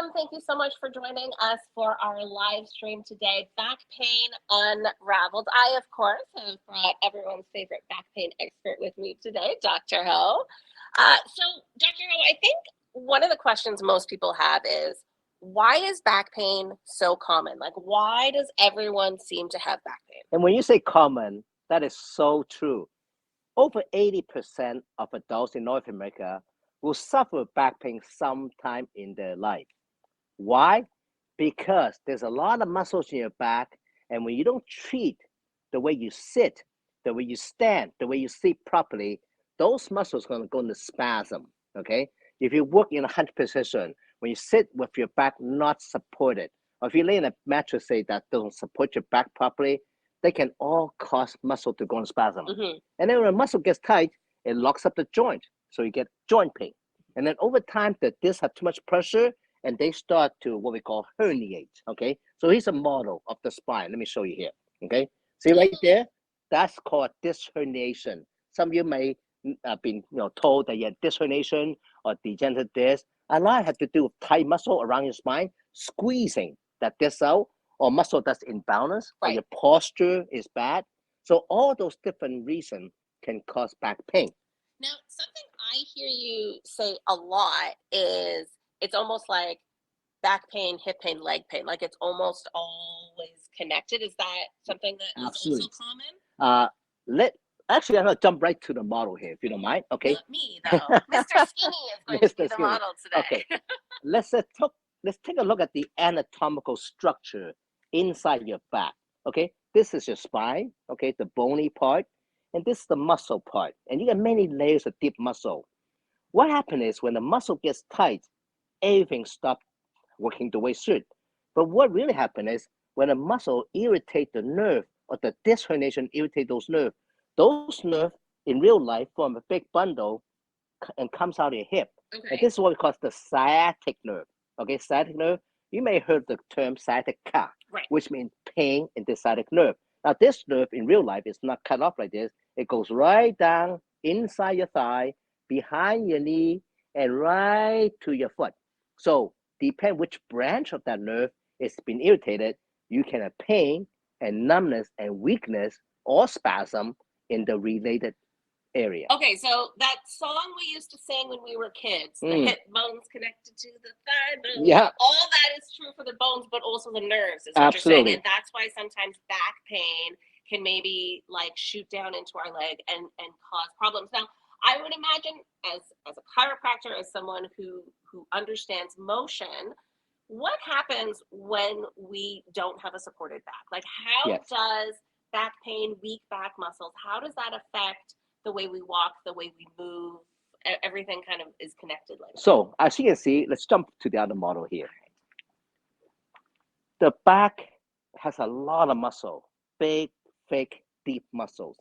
welcome. Thank you so much for joining us for our live stream today, Back Pain Unraveled. I, of course, have brought everyone's favorite back pain expert with me today, Dr. Ho. So, Dr. Ho, I think one of the questions most people have is, why is back pain so common? Like, why does everyone seem to have back pain? And when you say common, that is so true. Over 80% of adults in North America will suffer back pain sometime in their life. Why? Because there's a lot of muscles in your back, and when you don't treat the way you sit, the way you stand, the way you sleep properly, those muscles are going to go into spasm. Okay? If you work in a hunch position, when you sit with your back not supported, or if you lay in a mattress, say that don't support your back properly, they can all cause muscle to go in spasm. And then when a muscle gets tight, it locks up the joint, so you get joint pain. And then over time, the discs have too much pressure, and they start to what we call herniate. Okay, so here's a model of the spine. Let me show you here. Okay, see right there, that's called disc herniation. Some of you may have been told that you had disc herniation or degenerative disc. A lot have to do with tight muscle around your spine, squeezing that disc out, or muscle that's imbalance, or your posture is bad. So all those different reasons can cause back pain. Now, something I hear you say a lot is it's almost like back pain, hip pain, leg pain. Like it's almost always connected. Is that something that is also common? Actually, I'm gonna jump right to the model here, if you don't mind. Okay. Not me though. Mr. Skinny is going to be the model today. Okay. Let's take a look at the anatomical structure inside your back. Okay, this is your spine. Okay, the bony part, and this is the muscle part. And you got many layers of deep muscle. What happens is when the muscle gets tight, everything stops working the way it should. But what really happens is when a muscle irritates the nerve, or the disc herniation irritate those nerves in real life form a big bundle and comes out of your hip. Okay. And this is what we call the sciatic nerve. Okay, sciatic nerve. You may have heard the term sciatica, which means pain in the sciatic nerve. Now, this nerve in real life is not cut off like this. It goes right down inside your thigh, behind your knee, and right to your foot. So, depend which branch of that nerve is being irritated, you can have pain and numbness and weakness or spasm in the related area. Okay, so that song we used to sing when we were kids, the hip bones connected to the thigh bone. Yeah. All that is true for the bones, but also the nerves, is what you're saying. And that's why sometimes back pain can maybe like shoot down into our leg and cause problems. Now, I would imagine as a chiropractor, as someone who understands motion, what happens when we don't have a supported back? Like how does back pain, weak back muscles, how does that affect the way we walk, the way we move? Everything kind of is connected like that. So as you can see, let's jump to the other model here. The back has a lot of muscle, big, thick, deep muscles.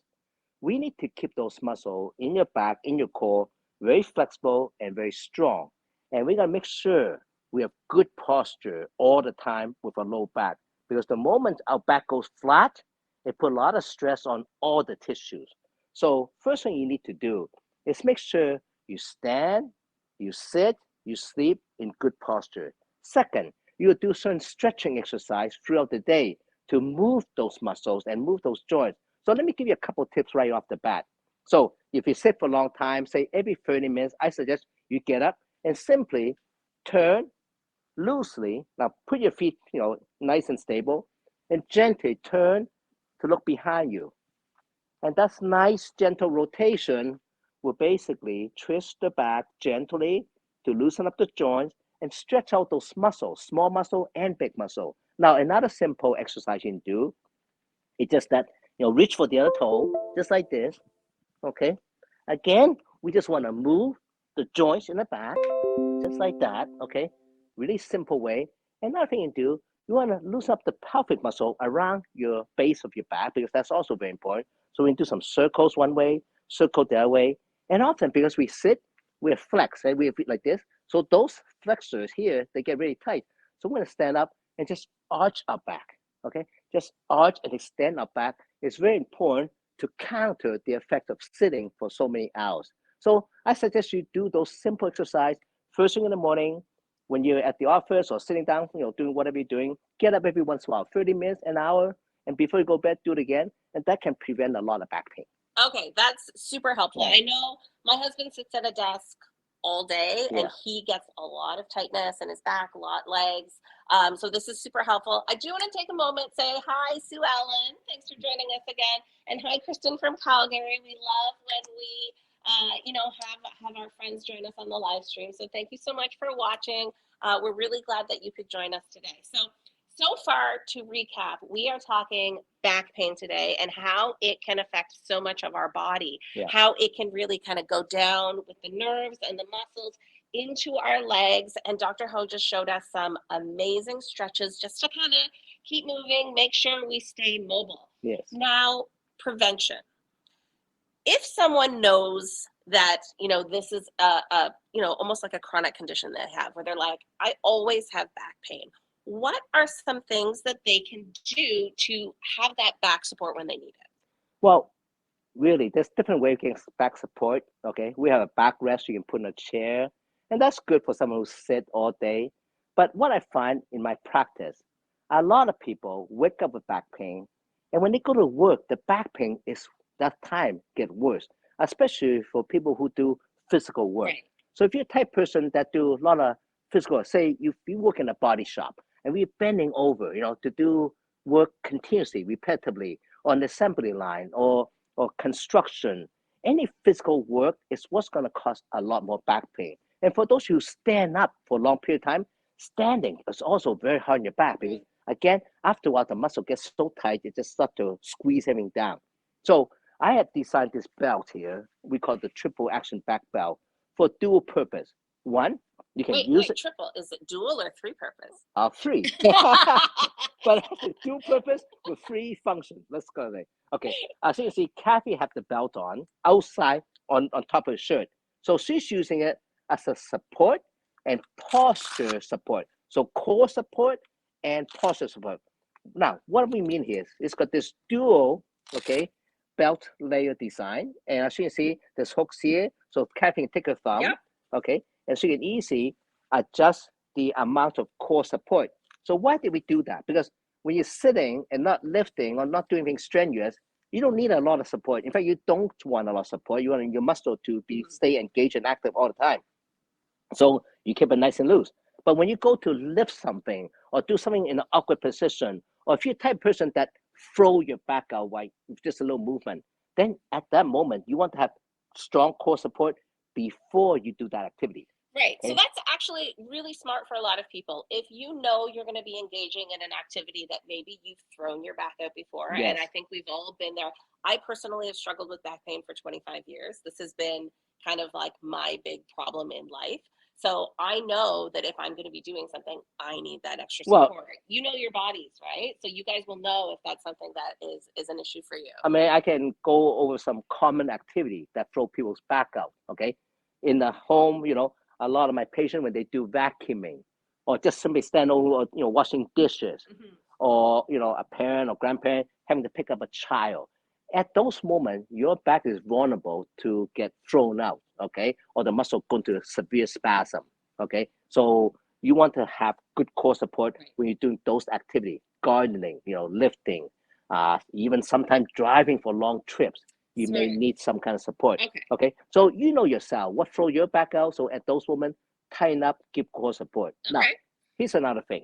We need to keep those muscles in your back, in your core, very flexible and very strong. And we gotta make sure we have good posture all the time with a low back. Because the moment our back goes flat, it puts a lot of stress on all the tissues. So first thing you need to do is make sure you stand, you sit, you sleep in good posture. Second, you do certain stretching exercise throughout the day to move those muscles and move those joints. So let me give you a couple of tips right off the bat. So if you sit for a long time, say every 30 minutes, I suggest you get up and simply turn loosely. Now put your feet, nice and stable, and gently turn to look behind you. And that's nice, gentle rotation will basically twist the back gently to loosen up the joints and stretch out those muscles, small muscle and big muscle. Now, another simple exercise you can do is just that, reach for the other toe, just like this, okay? Again, we just want to move the joints in the back, just like that, okay? Really simple way. Another thing you do, you want to loosen up the pelvic muscle around your base of your back, because that's also very important. So we can do some circles one way, circle the other way. And often because we sit, we flex, and we have feet like this. So those flexors here, they get really tight. So we're going to stand up and just arch our back, okay? Just arch and extend our back. It's very important to counter the effect of sitting for so many hours. So I suggest you do those simple exercise first thing in the morning when you're at the office or sitting down, doing whatever you're doing, get up every once in a while, 30 minutes, an hour, and before you go to bed, do it again. And that can prevent a lot of back pain. Okay, that's super helpful. Yeah. I know my husband sits at a desk all day and he gets a lot of tightness in his back, legs. So this is super helpful. I do want to take a moment, say hi, Sue Ellen. Thanks for joining us again. And hi, Kristen from Calgary. We love when we have our friends join us on the live stream. So thank you so much for watching. We're really glad that you could join us today. So far, to recap, we are talking back pain today and how it can affect so much of our body, how it can really kind of go down with the nerves and the muscles into our legs. And Dr. Ho just showed us some amazing stretches just to kind of keep moving, make sure we stay mobile. Yes. Now, prevention. If someone knows that, this is almost like a chronic condition they have where they're like, I always have back pain. What are some things that they can do to have that back support when they need it? Well, really, there's different ways you can back support. Okay, we have a backrest you can put in a chair, and that's good for someone who sit all day. But what I find in my practice, a lot of people wake up with back pain, and when they go to work, the back pain is that time get worse, especially for people who do physical work. Right. So if you're a type person that do a lot of physical, say you work in a body shop and we're bending over, to do work continuously, repetitively on the assembly line or construction, any physical work is what's going to cause a lot more back pain. And for those who stand up for a long period of time, standing is also very hard on your back because, again, after a while, the muscle gets so tight, it just starts to squeeze everything down. So I have designed this belt here. We call it the triple action back belt for dual purpose. One, you can use it. Triple. Is it dual or three purpose? Three. But dual purpose with three functions. Let's go there. Okay. So you see, Kathy have the belt on outside on top of the shirt. So she's using it as a support and posture support. So core support and posture support. Now, what we mean here is it's got this dual, belt layer design. And as you can see, there's hooks here. So Kathy can take her thumb. Okay. And so you can easily adjust the amount of core support. So why did we do that? Because when you're sitting and not lifting or not doing anything strenuous, you don't need a lot of support. In fact, you don't want a lot of support. You want your muscle to stay engaged and active all the time. So you keep it nice and loose. But when you go to lift something or do something in an awkward position, or if you're the type of person that throw your back out with just a little movement, then at that moment, you want to have strong core support before you do that activity. Right. So that's actually really smart for a lot of people. If you know you're going to be engaging in an activity that maybe you've thrown your back out before, and I think we've all been there. I personally have struggled with back pain for 25 years. This has been kind of like my big problem in life. So I know that if I'm going to be doing something, I need that extra support. You know your bodies, right? So you guys will know if that's something that is an issue for you. I mean, I can go over some common activity that throw people's back out, okay? In the home, a lot of my patients, when they do vacuuming or just simply stand over, washing dishes, or, a parent or grandparent having to pick up a child. At those moments, your back is vulnerable to get thrown out, okay? Or the muscle go into severe spasm, okay? So you want to have good core support when you're doing those activities, gardening, lifting, even sometimes driving for long trips. You may need some kind of support. Okay. So you know yourself what throw your back out. So at those moments, tighten up, give core support. Now, here's another thing.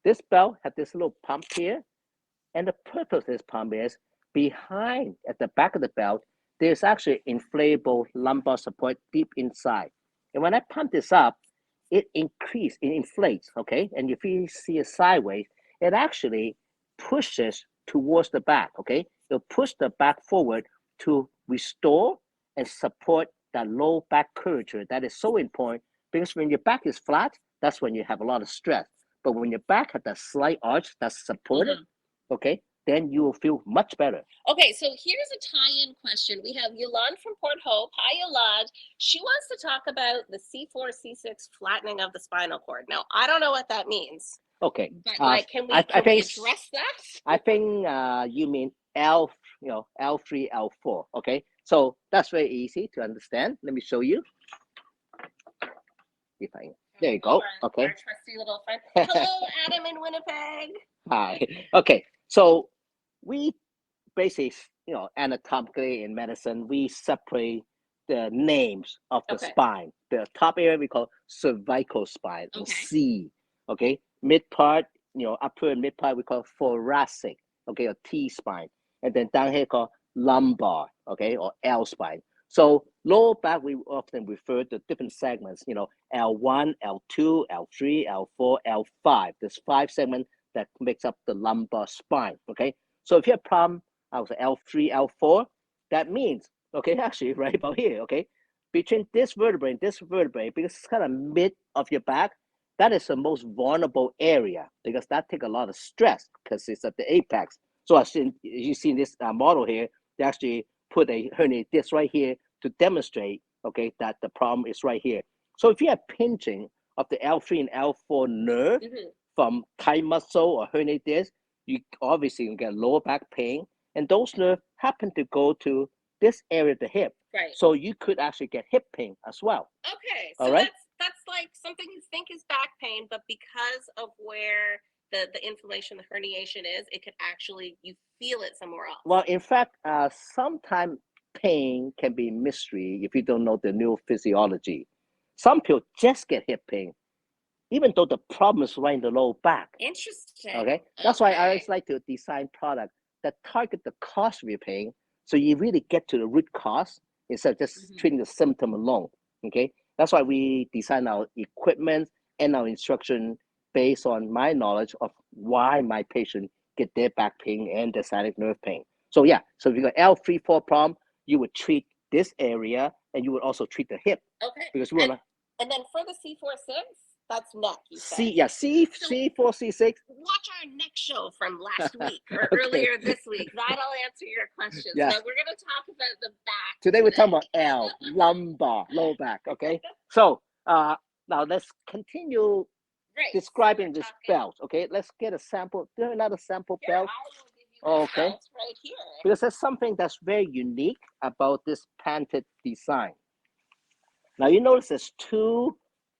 This belt has this little pump here, and the purpose of this pump is behind at the back of the belt, there's actually inflatable lumbar support deep inside. And when I pump this up, it inflates, okay? And if you see it sideways, it actually pushes towards the back, okay? It'll push the back forward to restore and support that low back curvature that is so important, because when your back is flat, that's when you have a lot of stress. But when your back has that slight arch that's supported, okay, then you will feel much better. Okay, so here's a tie-in question. We have Yolande from Port Hope. Hi, Yolande. She wants to talk about the C4, C6 flattening of the spinal cord. Now, I don't know what that means. Okay. But can we address that? I think you mean L3, L4. Okay. So that's very easy to understand. Let me show you. If I There you go. Okay. Our trusty little friend. Hello, Adam in Winnipeg. Hi. Okay. So we basically, anatomically in medicine, we separate the names of the spine. The top area we call cervical spine, or C. Okay. Mid part, upper and mid part we call thoracic, okay, or T spine. And then down here called lumbar, okay, or L spine. So lower back, we often refer to different segments, L1, L2, L3, L4, L5. There's 5 segments that makes up the lumbar spine, okay? So if you have a problem, I would say L3, L4, that means, okay, actually right about here, okay? Between this vertebrae and this vertebrae, because it's kind of mid of your back, that is the most vulnerable area because that takes a lot of stress because it's at the apex. So as you see in this model here, they actually put a herniated disc right here to demonstrate, okay, that the problem is right here. So if you have pinching of the L3 and L4 nerve from tight muscle or herniated disc, you obviously can get lower back pain. And those nerves happen to go to this area of the hip. Right. So you could actually get hip pain as well. Okay. So that's like something you think is back pain, but because of where the inflammation, the herniation is, it could actually, you feel it somewhere else. Well, in fact, sometimes pain can be mystery if you don't know the neurophysiology. Some people just get hip pain, even though the problem is right in the lower back. Interesting. Okay, that's why I always like to design products that target the cause of your pain, so you really get to the root cause instead of just treating the symptom alone. Okay, that's why we design our equipment and our instruction based on my knowledge of why my patient get their back pain and the sciatic nerve pain. So yeah, so if you got L3-4 problem, you would treat this area and you would also treat the hip. Okay. Because and then for the C4-6, that's neck, you said. C4, C6. Watch our next show from last week or earlier this week. That'll answer your questions. Yeah. So we're going to talk about the back. Today we're talking about L, lumbar, low back, okay? So now let's continue describing this belt, okay? Let's get a sample. Do you have another sample belt? Okay. Right here. Because there's something that's very unique about this patented design. Now you notice there's 2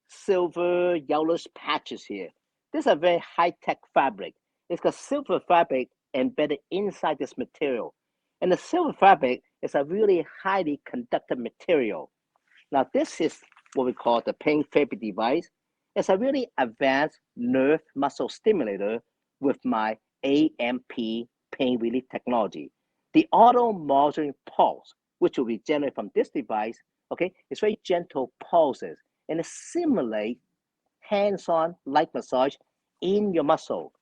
silver yellowish patches here. This is a very high-tech fabric. It's got silver fabric embedded inside this material. And the silver fabric is a really highly conductive material. Now this is what we call the pain therapy device. It's a really advanced nerve muscle stimulator with my AMP pain relief technology. The auto modulating pulse, which will be generated from this device, okay, it's very gentle pulses and it simulates hands-on light massage in your muscle.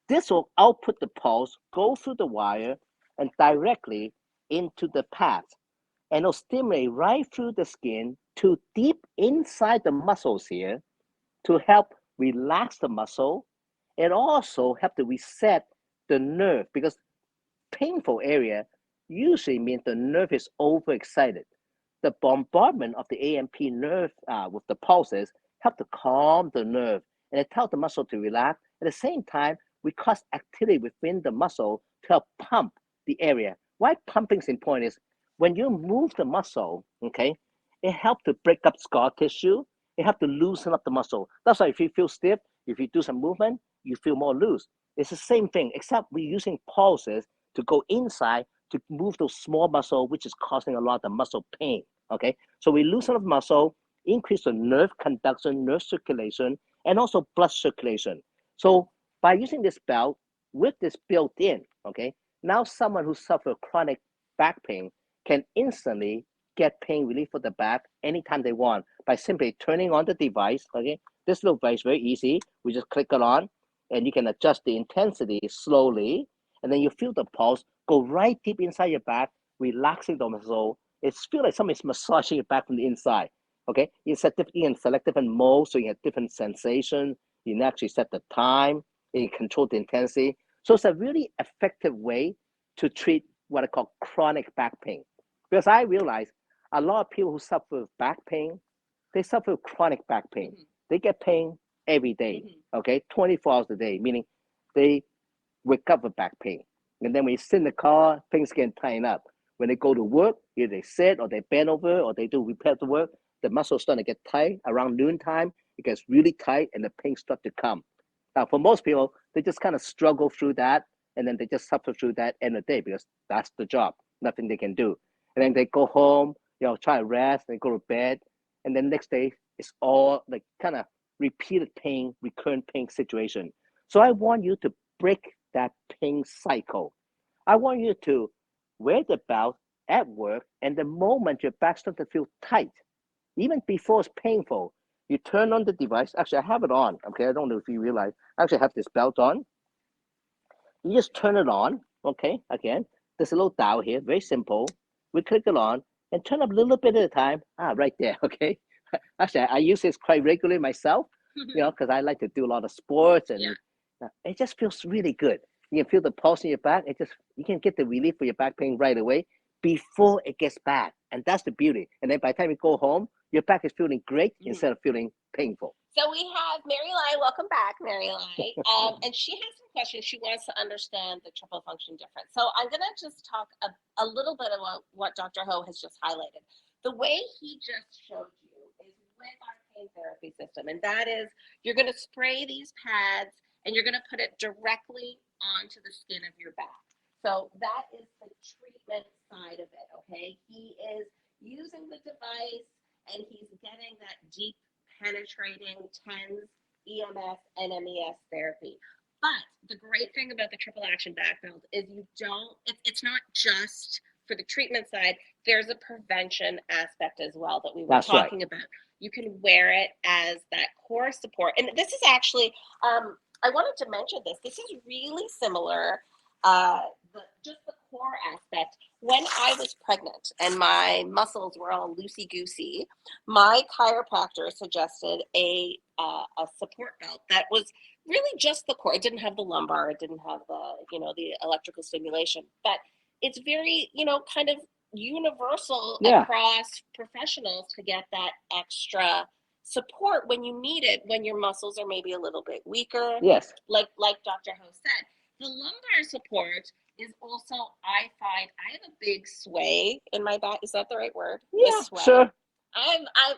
This will output the pulse, go through the wire, and directly into the pads. And it'll stimulate right through the skin to deep inside the muscles here to help relax the muscle and also help to reset the nerve because painful area usually means the nerve is overexcited. The bombardment of the AMP nerve with the pulses help to calm the nerve and it tells the muscle to relax. At the same time, we cause activity within the muscle to help pump the area. Why pumping is important is when you move the muscle, okay, it helps to break up scar tissue. It helps to loosen up the muscle. That's why if you feel stiff, if you do some movement, you feel more loose. It's the same thing, except we're using pulses to go inside to move those small muscle, which is causing a lot of the muscle pain, okay? So we loosen up muscle, increase the nerve conduction, nerve circulation, and also blood circulation. So by using this belt with this built in, okay, now someone who suffers chronic back pain can instantly get pain relief for the back anytime they want by simply turning on the device, okay? This little device is very easy. We just click it on and you can adjust the intensity slowly and then you feel the pulse go right deep inside your back, relaxing the muscle. It feels like somebody's massaging your back from the inside, okay? You can select different modes so you have different sensations. You can actually set the time and you control the intensity. So it's a really effective way to treat what I call chronic back pain. Because I realize a lot of people who suffer with back pain, they suffer with chronic back pain. Mm-hmm. They get pain every day, okay, 24 hours a day, meaning they wake up with back pain. And then when you sit in the car, things get tightened up. When they go to work, either they sit or they bend over or they do repetitive work, the muscles starting to get tight around noontime. it gets really tight and the pain starts to come. Now, for most people, they just kind of struggle through that, and then they just suffer through that end of the day because that's the job, nothing they can do. And then they go home, try to rest, and go to bed, and then next day it's all like kind of repeated pain, recurrent pain situation. So I want you to break that pain cycle. I want you to wear the belt at work, and the moment your back starts to feel tight, even before it's painful, you turn on the device. Actually, I have it on. Okay, I don't know if you realize. I actually have this belt on. You just turn it on. Okay, again, there's a little dial here, very simple. We click it on and turn up a little bit at a time. Right there. Okay. Actually, I use this quite regularly myself, because I like to do a lot of sports, and it just feels really good. You can feel the pulse in your back. You can get the relief for your back pain right away before it gets bad. And that's the beauty. And then by the time you go home, your back is feeling great instead of feeling painful. So we have Mary Lai. Welcome back, Mary Lai. And she has some questions. She wants to understand the triple function difference. So I'm going to just talk a little bit about what Dr. Ho has just highlighted. The way he just showed you is with our pain therapy system. And that is, you're going to spray these pads and you're going to put it directly onto the skin of your back. So that is the treatment side of it, okay? He is using the device and he's getting that deep penetrating TENS, EMS, and MES therapy. But the great thing about the triple action back belt is it's not just for the treatment side, there's a prevention aspect as well that we were talking about. You can wear it as that core support. And this is actually, I wanted to mention this. This is really similar, just the core aspect. When I was pregnant and my muscles were all loosey-goosey, my chiropractor suggested a support belt that was really just the core. It didn't have the lumbar. It didn't have the electrical stimulation. But it's very, kind of universal across professionals to get that extra support when you need it, when your muscles are maybe a little bit weaker. Yes. Like Dr. Ho said, the lumbar support is also, I find, I have a big sway in my back. Is that the right word? Yeah, sure.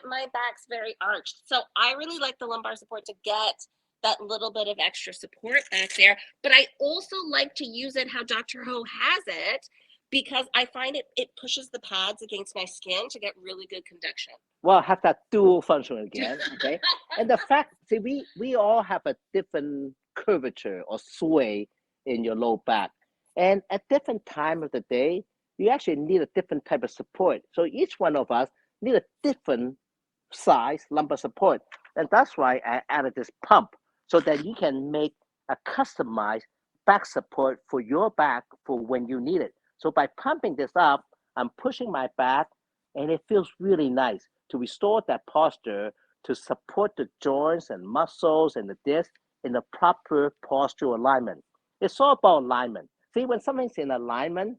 My back's very arched. So I really like the lumbar support to get that little bit of extra support back there. But I also like to use it how Dr. Ho has it, because I find it pushes the pads against my skin to get really good conduction. Well, have that dual function again, okay? And the fact, see, we all have a different curvature or sway in your low back. And at different time of the day, you actually need a different type of support. So each one of us need a different size lumbar support. And that's why I added this pump, so that you can make a customized back support for your back for when you need it. So by pumping this up, I'm pushing my back, and it feels really nice to restore that posture, to support the joints and muscles and the disc in the proper postural alignment. It's all about alignment. See, when something's in alignment,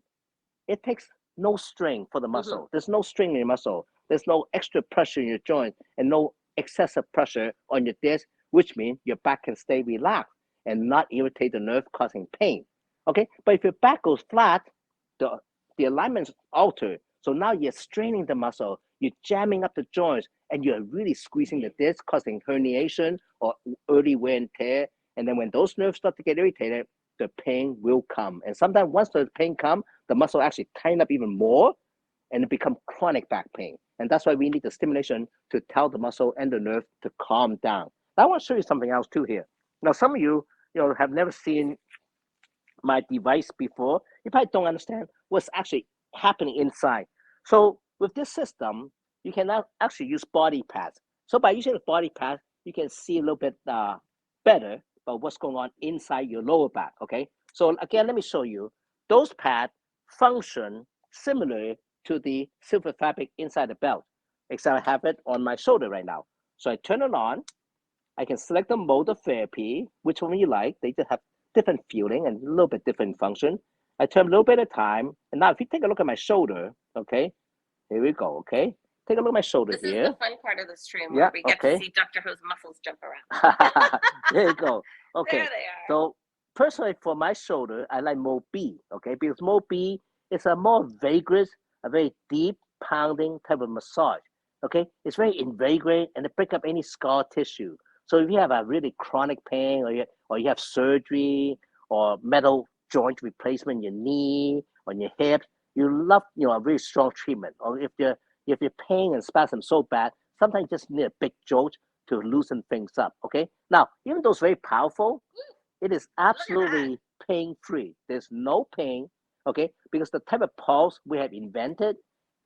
it takes no strain for the muscle. Mm-hmm. There's no strain in your muscle. There's no extra pressure in your joint and no excessive pressure on your disc, which means your back can stay relaxed and not irritate the nerve, causing pain. Okay, but if your back goes flat, the alignment's altered. So now you're straining the muscle, you're jamming up the joints, and you're really squeezing the disc, causing herniation or early wear and tear. And then when those nerves start to get irritated, the pain will come. And sometimes once the pain comes, the muscle actually tighten up even more, and it becomes chronic back pain. And that's why we need the stimulation to tell the muscle and the nerve to calm down. Now, I want to show you something else too here. Now, some of you, have never seen my device before. You probably don't understand what's actually happening inside. So with this system, you can now actually use body pads. So by using the body pad, you can see a little bit better about what's going on inside your lower back, okay? So again, let me show you. Those pads function similar to the silver fabric inside the belt, except I have it on my shoulder right now. So I turn it on. I can select the mode of therapy, which one you like. They just have different feeling and a little bit different function. I turn a little bit at a time. And now if you take a look at my shoulder, okay, here we go, okay? Take a look at my shoulder this here. This is the fun part of the stream where we get to see Dr. Ho's muscles jump around. There you go. Okay. There they are. So personally for my shoulder, I like mode B, okay? Because mode B is a more vigorous, a very deep pounding type of massage. Okay, it's very invigorate and it break up any scar tissue. So if you have a really chronic pain, or you have surgery or metal joint replacement in your knee, on your hip, you love a really strong treatment. Or if your pain and spasm so bad, sometimes you just need a big jolt to loosen things up. Okay, now even though it's very powerful, it is absolutely pain free. There's no pain. Okay, because the type of pulse we have invented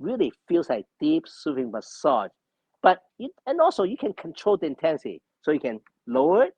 really feels like deep soothing massage. And also you can control the intensity, so you can lower it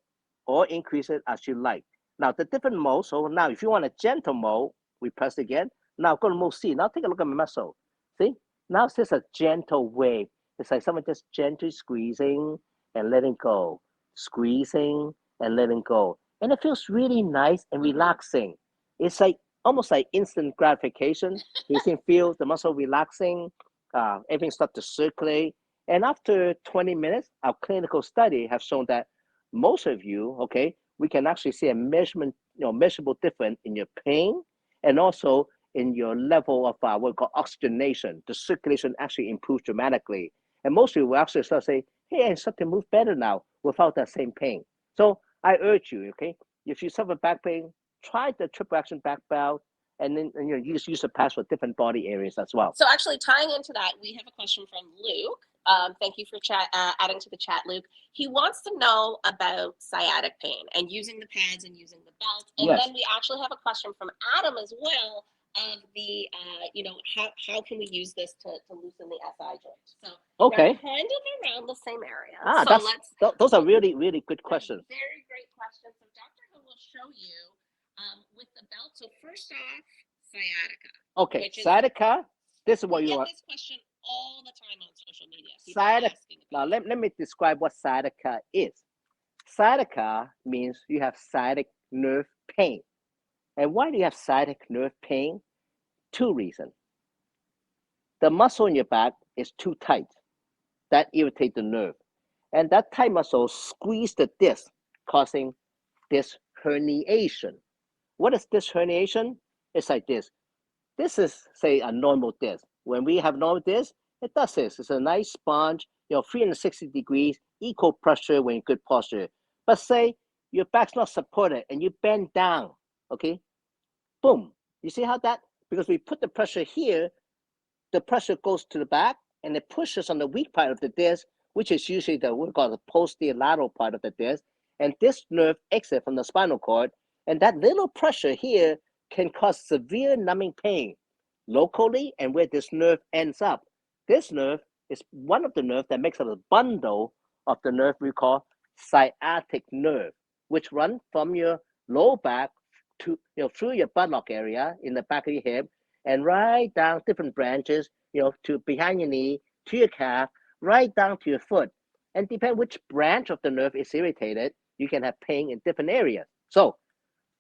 or increase it as you like. Now the different modes. So now if you want a gentle mode, we press again. Now go to mode C. Now take a look at my muscle. See, now it's just a gentle wave. It's like someone just gently squeezing and letting go, squeezing and letting go, and it feels really nice and relaxing. It's like almost like instant gratification. You can feel the muscle relaxing, everything starts to circulate. And after 20 minutes, our clinical study have shown that most of you, okay, we can actually see a measurable difference in your pain and also in your level of what we call oxygenation. The circulation actually improves dramatically. And most of you will actually start saying, hey, I start to move better now without that same pain. So I urge you, okay, if you suffer back pain, try the triple action back belt, and then use the pads for different body areas as well. So actually tying into that, we have a question from Luke. Thank you for adding to the chat, Luke. He wants to know about sciatic pain and using the pads and using the belt. And then we actually have a question from Adam as well of the, how can we use this to loosen the SI joint? So okay, they're kind of around the same area. Those are really, really good questions. Very great questions. So Dr. Ho will show you with the belt. So first off, sciatica. Okay, sciatica. This is what you want. This question all the time on social media. Sciatica. Now let me describe what sciatica is. Sciatica means you have sciatic nerve pain. And why do you have sciatic nerve pain? Two reasons. The muscle in your back is too tight. That irritates the nerve. And that tight muscle squeeze the disc, causing disc herniation. What is disc herniation? It's like this. This is, say, a normal disc. When we have normal disc, it does this. It's a nice sponge, 360 degrees, equal pressure when in good posture. But say your back's not supported and you bend down, okay? Boom. You see how that, because we put the pressure here, the pressure goes to the back and it pushes on the weak part of the disc, which is usually what we call the posterior lateral part of the disc. And this nerve exits from the spinal cord. And that little pressure here can cause severe numbing pain locally and where this nerve ends up. This nerve is one of the nerves that makes up a bundle of the nerve we call sciatic nerve, which run from your lower back to through your buttock area in the back of your hip and right down different branches, to behind your knee, to your calf, right down to your foot. And depending which branch of the nerve is irritated, you can have pain in different areas. So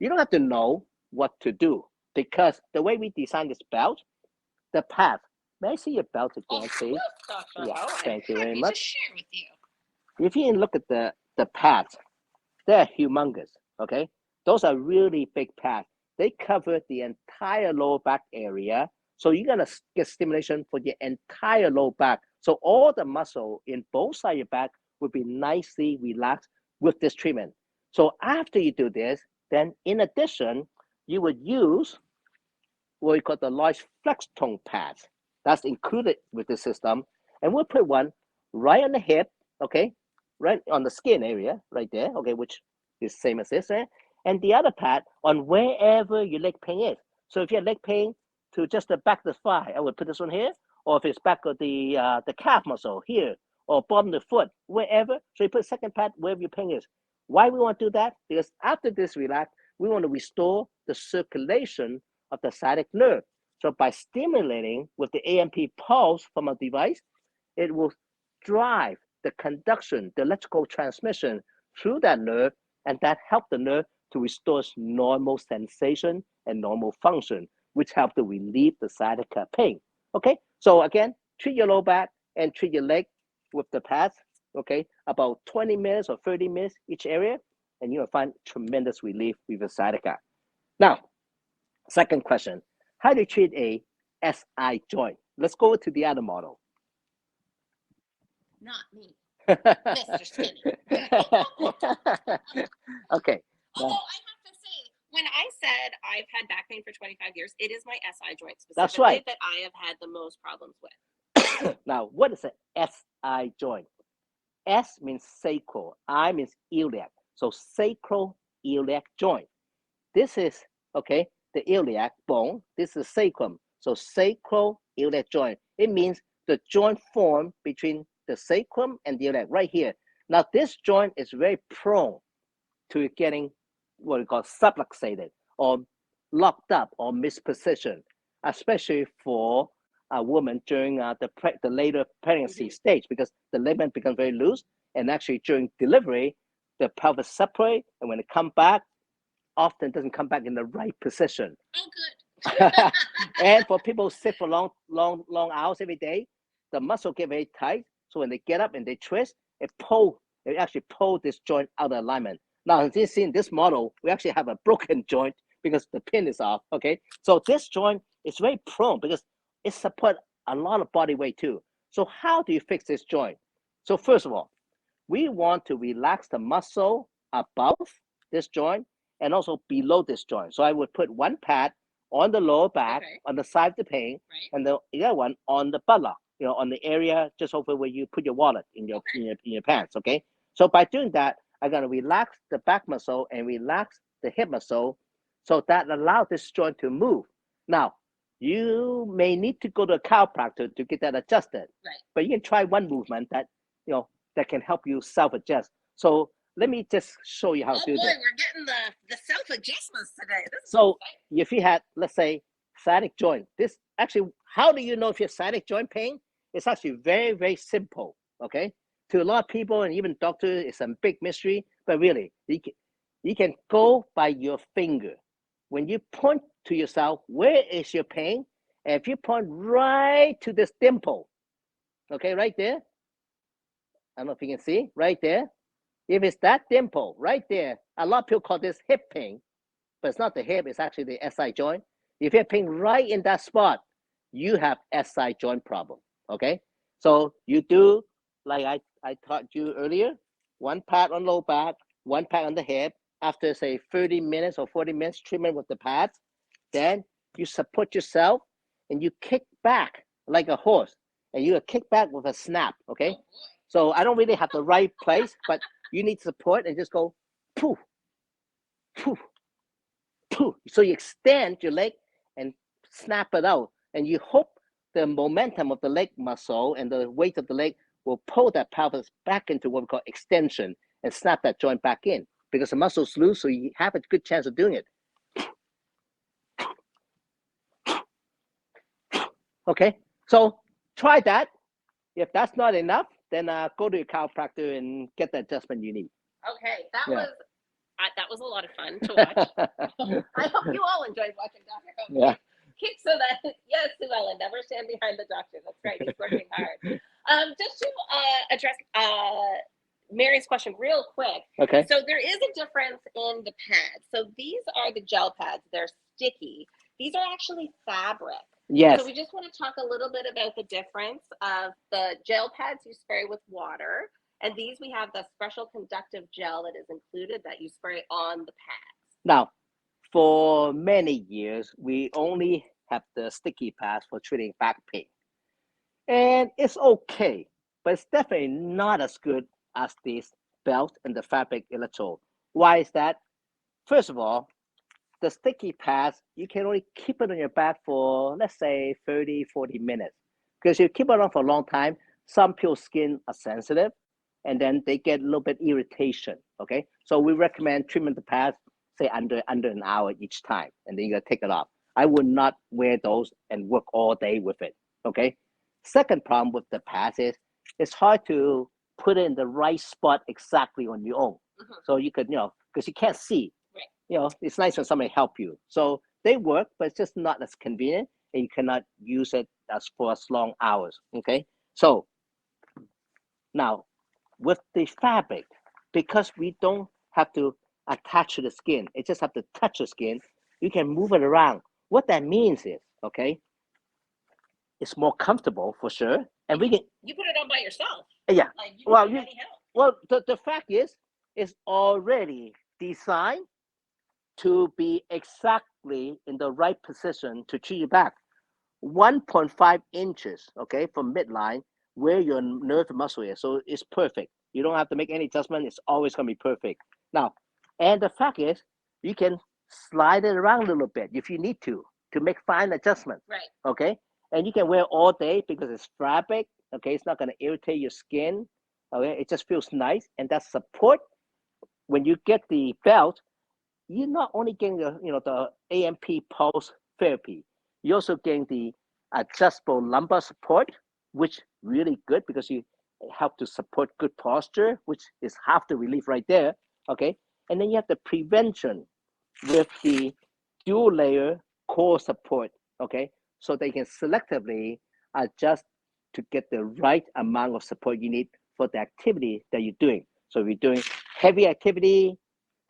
you don't have to know what to do, because the way we design this belt, the path. May I see your belt again, please? Yeah, thank you very much. To share with you. If you look at the pads, they're humongous, okay? Those are really big pads. They cover the entire lower back area. So you're gonna get stimulation for the entire lower back. So all the muscle in both sides of your back will be nicely relaxed with this treatment. So after you do this, then in addition, you would use what we call the large flex tone pads. That's included with the system. And we'll put one right on the hip, okay? Right on the skin area, right there, okay, which is same as this, eh? And the other pad on wherever your leg pain is. So if you have leg pain to just the back of the thigh, I would put this one here, or if it's back of the calf muscle here, or bottom of the foot, wherever. So you put a second pad wherever your pain is. Why we want to do that? Because after this relax, we want to restore the circulation of the sciatic nerve. So by stimulating with the AMP pulse from a device, it will drive the conduction, the electrical transmission through that nerve, and that helps the nerve to restore its normal sensation and normal function, which help to relieve the sciatica pain. Okay, so again, treat your low back and treat your leg with the pads, okay, about 20 minutes or 30 minutes each area, and you'll find tremendous relief with the sciatica. Now, second question, how do you treat a SI joint? Let's go to the other model. Not me, Mr. Skinny. Okay. Although I have to say, when I said I've had back pain for 25 years, it is my SI joint specifically That's right. that I have had the most problems with. Now, what is an SI joint? S means sacral, I means iliac. So sacral iliac joint. This is, okay, the iliac bone. This is sacrum. So sacral iliac joint. It means the joint formed between the sacrum and the iliac right here. Now, this joint is very prone to getting what we call subluxated or locked up or mispositioned, especially for a woman during the later pregnancy stage, because the ligament becomes very loose, and actually during delivery, the pelvis separate, and when it come back, often doesn't come back in the right position. Oh, good. And for people who sit for long hours every day, the muscle get very tight. So when they get up and they twist, it actually pull this joint out of alignment. Now, in this model, we actually have a broken joint because the pin is off. Okay, so this joint is very prone because it supports a lot of body weight too. So how do you fix this joint? So first of all, we want to relax the muscle above this joint and also below this joint. So I would put one pad on the lower back, on the side of the pain, and the other one on the buttock, on the area just over where you put your wallet in your pants. Okay. So by doing that, I'm gonna relax the back muscle and relax the hip muscle, so that allows this joint to move. Now, you may need to go to a chiropractor to get that adjusted, but you can try one movement that that can help you self-adjust. So let me just show you how to do this. Oh boy, we're getting the self-adjustments today. So if you had, let's say, sciatic joint, this actually, how do you know if you have sciatic joint pain? It's actually very, very simple, okay? To a lot of people and even doctors, it's a big mystery, but really, you can go by your finger. When you point to yourself, where is your pain? And if you point right to this dimple, okay, right there, I don't know if you can see, right there. If it's that dimple right there, a lot of people call this hip pain, but it's not the hip, it's actually the SI joint. If you have pain right in that spot, you have SI joint problem, okay? So you do, like I taught you earlier, one pad on low back, one pad on the hip. After, say, 30 minutes or 40 minutes treatment with the pads, then you support yourself and you kick back like a horse, and you kick back with a snap, okay? So I don't really have the right place, but you need support and just go poof, poof, poof. So you extend your leg and snap it out, and you hope the momentum of the leg muscle and the weight of the leg will pull that pelvis back into what we call extension and snap that joint back in, because the muscle's loose, so you have a good chance of doing it. Okay, so try that. If that's not enough, then go to your chiropractor and get the adjustment you need. Okay, that was a lot of fun to watch. I hope you all enjoyed watching Dr. Hope. Yeah. Kick so that, yes, Sue Ellen, never stand behind the doctor. That's right, he's working hard. Just to address Mary's question real quick. Okay. So there is a difference in the pads. So these are the gel pads. They're sticky. These are actually fabric. Yes. So we just want to talk a little bit about the difference of the gel pads you spray with water, and these we have the special conductive gel that is included that you spray on the pads. Now, for many years, we only have the sticky pads for treating back pain. And it's okay, but it's definitely not as good as this belt and the fabric electrode. Why is that? First of all, the sticky pads, you can only keep it on your back for, let's say, 30, 40 minutes. Because if you keep it on for a long time, some people's skin are sensitive, and then they get a little bit irritation, okay? So we recommend treatment the pads, say, under an hour each time, and then you gotta take it off. I would not wear those and work all day with it, okay? Second problem with the pads is it's hard to put it in the right spot exactly on your own. So you could, because you can't see. It's nice when somebody help you. So they work, but it's just not as convenient, and you cannot use it for as long hours, okay? So now with the fabric, because we don't have to attach to the skin, it just have to touch the skin, you can move it around. What that means is, okay, it's more comfortable for sure, And we can. You put it on by yourself. Yeah. Like, you don't need any help. Well, the fact is, it's already designed to be exactly in the right position to treat your back. 1.5 inches, okay, from midline where your nerve muscle is. So it's perfect. You don't have to make any adjustment. It's always going to be perfect. Now, and the fact is, you can slide it around a little bit if you need to make fine adjustments. Right. Okay. And you can wear all day because it's fabric. Okay. It's not going to irritate your skin. Okay. It just feels nice. And that support, when you get the belt, you're not only getting the AMP pulse therapy, you're also getting the adjustable lumbar support, which really good because you help to support good posture, which is half the relief right there. Okay. And then you have the prevention with the dual layer core support. Okay. So they can selectively adjust to get the right amount of support you need for the activity that you're doing. So if you're doing heavy activity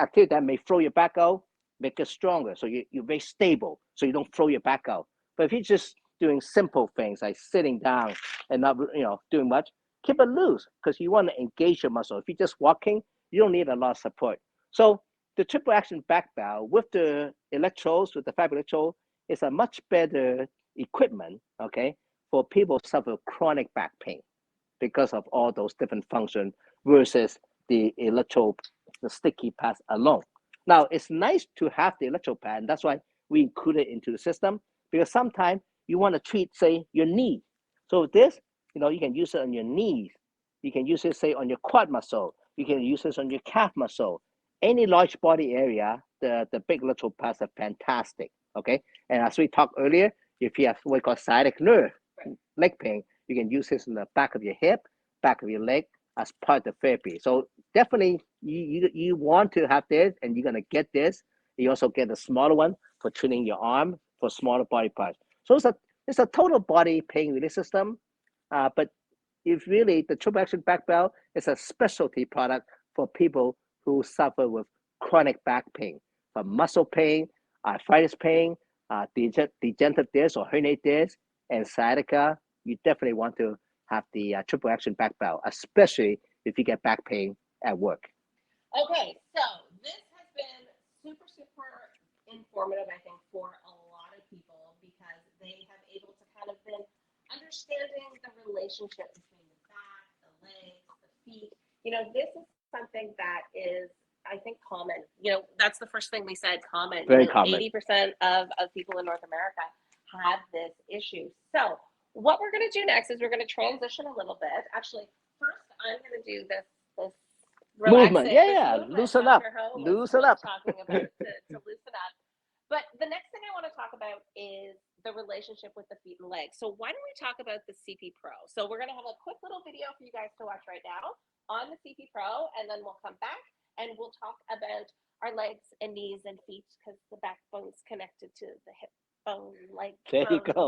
that may throw your back out, make it stronger. So you're very stable, so you don't throw your back out. But if you're just doing simple things like sitting down and not doing much, keep it loose because you want to engage your muscle. If you're just walking, you don't need a lot of support. So the triple action back bell with the electrodes, with the fabric electrode, is a much better equipment, okay, for people who suffer chronic back pain because of all those different functions versus the electrode, the sticky pads alone. Now, it's nice to have the electrode pad, and that's why we include it into the system, because sometimes you want to treat, say, your knee. So this, you can use it on your knees. You can use it, say, on your quad muscle. You can use this on your calf muscle. Any large body area, the big electrode pads are fantastic, okay? And as we talked earlier, if you have what we call sciatic nerve, leg pain, you can use this in the back of your hip, back of your leg as part of the therapy. So definitely you want to have this, and you're gonna get this. You also get a smaller one for treating your arm for smaller body parts. So it's a total body pain relief system. But if really the triple action back bell is a specialty product for people who suffer with chronic back pain, from muscle pain, arthritis pain, degenerative disc or herniated disc, and sciatica. You definitely want to have the triple action back bell, especially if you get back pain at work. Okay, so this has been super informative, I think, for a lot of people because they have able to kind of been understanding the relationship between the back, the legs, the feet. This is something that is, I think, common. That's the first thing we said, common. Very common. 80% of people in North America have this issue. So what we're going to do next is we're going to transition a little bit. Actually, first I'm going to do this movement. Loosen up. Loosen up. Talking about to loosen up. But the next thing I want to talk about is the relationship with the feet and legs. So why don't we talk about the CP Pro? So we're going to have a quick little video for you guys to watch right now on the CP Pro, and then we'll come back and we'll talk about our legs and knees and feet because the backbone's connected to the hip bone. There you go.